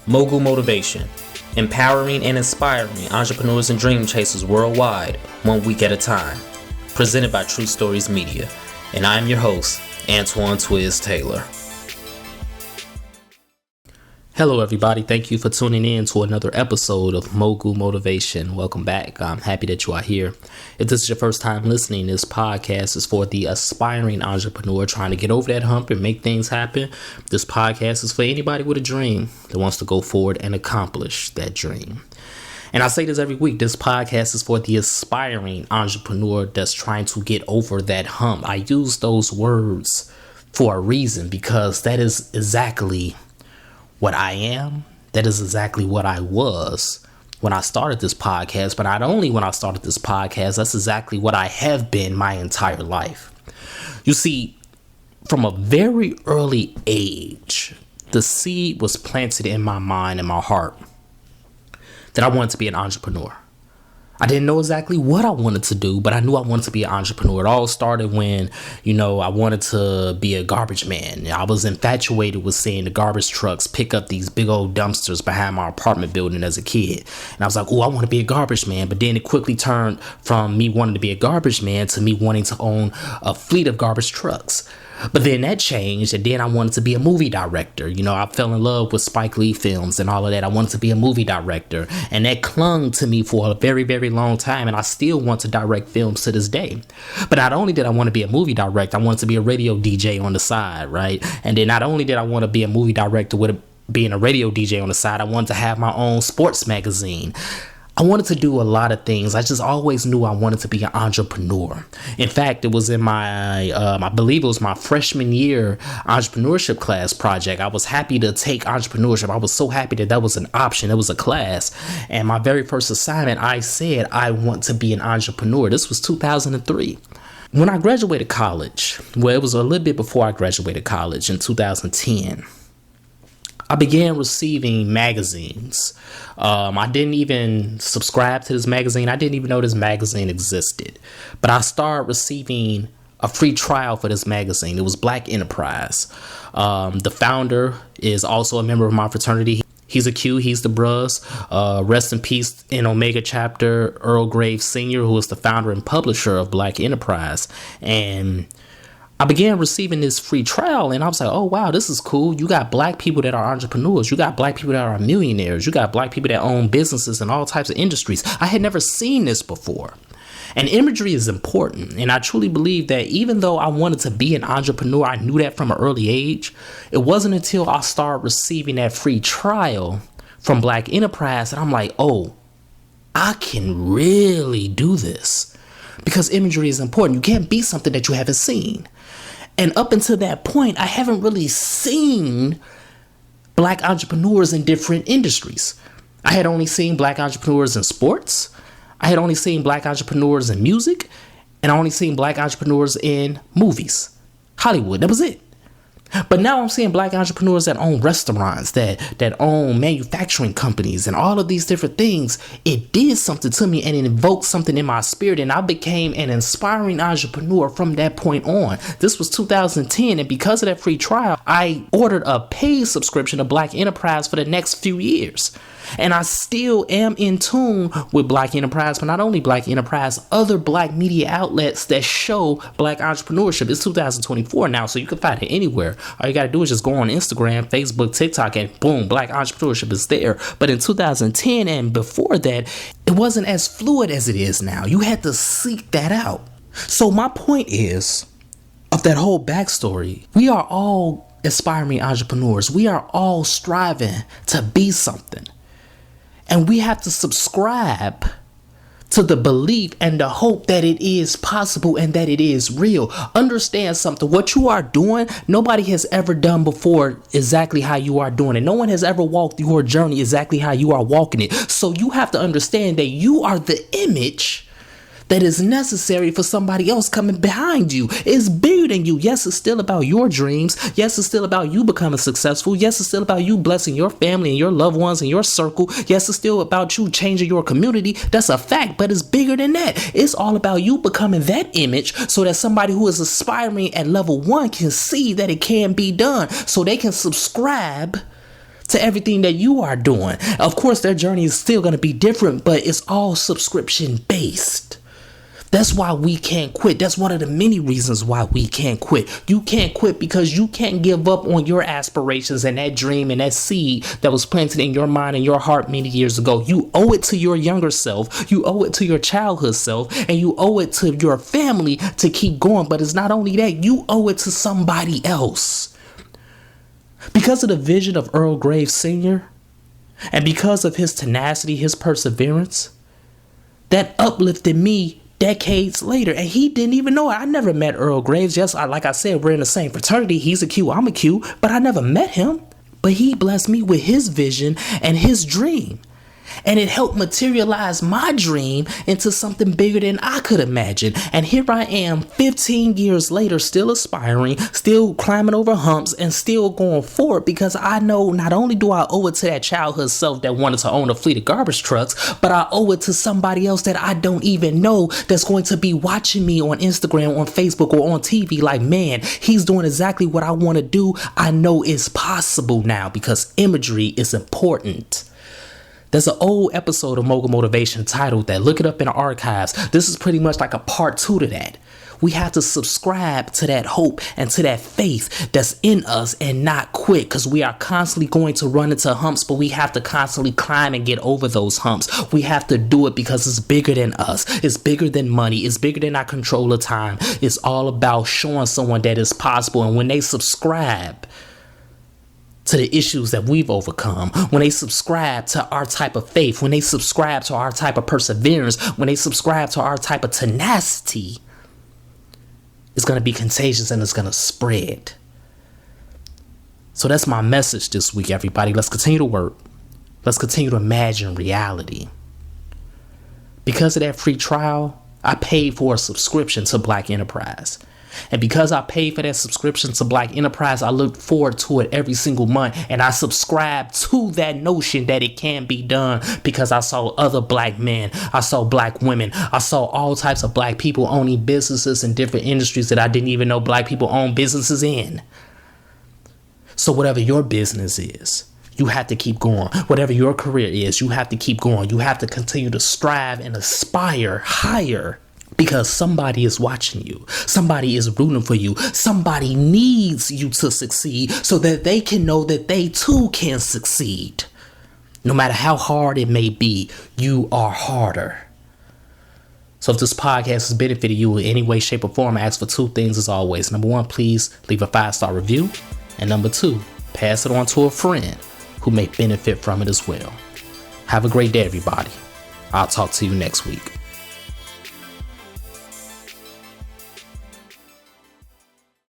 Mogul Motivation, empowering and inspiring entrepreneurs and dream chasers worldwide, 1 week at a time. Presented by True Stories Media. And I am your host, Antoine Twiz Taylor. Hello everybody, thank you for tuning in to another episode of Mogul Motivation. Welcome back. I'm happy that you are here. If this is your first time listening, this podcast is for the aspiring entrepreneur trying to get over that hump and make things happen. This podcast is for anybody with a dream that wants to go forward and accomplish that dream. And I say this every week, this podcast is for the aspiring entrepreneur that's trying to get over that hump. I use those words for a reason because that is exactly what I am. That is exactly what I was when I started this podcast. But not only when I started this podcast, that's exactly what I have been my entire life. You see, from a very early age, the seed was planted in my mind and my heart that I wanted to be an entrepreneur. I didn't know exactly what I wanted to do, but I knew I wanted to be an entrepreneur. It all started when, I wanted to be a garbage man. I was infatuated with seeing the garbage trucks pick up these big old dumpsters behind my apartment building as a kid. And I was like, I want to be a garbage man. But then it quickly turned from me wanting to be a garbage man to me wanting to own a fleet of garbage trucks. But then that changed, and then I wanted to be a movie director. I fell in love with Spike Lee films and all of that. I wanted to be a movie director, and that clung to me for a very, very long time, and I still want to direct films to this day. But not only did I want to be a movie director, I wanted to be a radio DJ on the side, right? And then not only did I want to be a movie director with being a radio DJ on the side, I wanted to have my own sports magazine. I wanted to do a lot of things. I just always knew I wanted to be an entrepreneur. In fact, it was in my, I believe it was my freshman year entrepreneurship class project. I was happy to take entrepreneurship. I was so happy that was an option. It was a class. And my very first assignment, I said, I want to be an entrepreneur. This was 2003. When I graduated college, it was a little bit before I graduated college in 2010. I began receiving magazines. I didn't even subscribe to this magazine. I didn't even know this magazine existed. But I started receiving a free trial for this magazine. It was Black Enterprise. The founder is also a member of my fraternity. He's a Q. He's the bruz. Rest in peace in Omega chapter, Earl Graves Sr., who was the founder and publisher of Black Enterprise. And I began receiving this free trial, and I was like, oh, wow, this is cool. You got black people that are entrepreneurs. You got black people that are millionaires. You got black people that own businesses in all types of industries. I had never seen this before. And imagery is important. And I truly believe that even though I wanted to be an entrepreneur, I knew that from an early age. It wasn't until I started receiving that free trial from Black Enterprise that I'm like, oh, I can really do this. Because imagery is important. You can't be something that you haven't seen. And up until that point, I haven't really seen black entrepreneurs in different industries. I had only seen black entrepreneurs in sports. I had only seen black entrepreneurs in music. And I only seen black entrepreneurs in movies. Hollywood, that was it. But now I'm seeing black entrepreneurs that own restaurants, that own manufacturing companies and all of these different things. It did something to me and it invoked something in my spirit. And I became an inspiring entrepreneur from that point on. This was 2010. And because of that free trial, I ordered a paid subscription to Black Enterprise for the next few years. And I still am in tune with Black Enterprise, but not only Black Enterprise, other black media outlets that show black entrepreneurship. It's 2024 now, so you can find it anywhere. All you got to do is just go on Instagram, Facebook, TikTok, and boom, black entrepreneurship is there. But in 2010 and before that, it wasn't as fluid as it is now. You had to seek that out. So my point is, of that whole backstory, we are all aspiring entrepreneurs. We are all striving to be something. And we have to subscribe to the belief and the hope that it is possible and that it is real. Understand something. What you are doing, nobody has ever done before exactly how you are doing it. No one has ever walked your journey exactly how you are walking it. So you have to understand that you are the image that is necessary for somebody else coming behind you. It's bigger than you. Yes, it's still about your dreams. Yes, it's still about you becoming successful. Yes, it's still about you blessing your family and your loved ones and your circle. Yes, it's still about you changing your community. That's a fact, but it's bigger than that. It's all about you becoming that image so that somebody who is aspiring at level 1 can see that it can be done, so they can subscribe to everything that you are doing. Of course, their journey is still going to be different, but it's all subscription based. That's why we can't quit. That's one of the many reasons why we can't quit. You can't quit because you can't give up on your aspirations and that dream and that seed that was planted in your mind and your heart many years ago. You owe it to your younger self. You owe it to your childhood self, and you owe it to your family to keep going. But it's not only that, you owe it to somebody else. Because of the vision of Earl Graves Sr., and because of his tenacity, his perseverance, that uplifted me decades later. And he didn't even know it. I never met Earl Graves. Yes, like I said, we're in the same fraternity. He's a Q, I'm a Q, but I never met him. But he blessed me with his vision and his dream. And it helped materialize my dream into something bigger than I could imagine. And here I am 15 years later, still aspiring, still climbing over humps, and still going forward, because I know not only do I owe it to that childhood self that wanted to own a fleet of garbage trucks, but I owe it to somebody else that I don't even know that's going to be watching me on Instagram, on Facebook, or on TV like, man, he's doing exactly what I want to do. I know it's possible now, because imagery is important. There's an old episode of Mogul Motivation titled that. Look it up in the archives. This is pretty much like a part 2 to that. We have to subscribe to that hope and to that faith that's in us and not quit, because we are constantly going to run into humps, but we have to constantly climb and get over those humps. We have to do it because it's bigger than us. It's bigger than money. It's bigger than our control of time. It's all about showing someone that it's possible. And when they subscribe to the issues that we've overcome, when they subscribe to our type of faith, when they subscribe to our type of perseverance, when they subscribe to our type of tenacity, it's going to be contagious and it's going to spread. So that's my message this week, everybody. Let's continue to work. Let's continue to imagine reality. Because of that free trial, I paid for a subscription to Black Enterprise. And because I paid for that subscription to Black Enterprise, I look forward to it every single month. And I subscribe to that notion that it can be done, because I saw other Black men. I saw Black women. I saw all types of Black people owning businesses in different industries that I didn't even know Black people own businesses in. So whatever your business is, you have to keep going. Whatever your career is, you have to keep going. You have to continue to strive and aspire higher. Because somebody is watching you. Somebody is rooting for you. Somebody needs you to succeed so that they can know that they too can succeed. No matter how hard it may be, you are harder. So if this podcast has benefited you in any way, shape, or form, I ask for 2 things as always. Number 1, please leave a 5-star review. And number 2, pass it on to a friend who may benefit from it as well. Have a great day, everybody. I'll talk to you next week.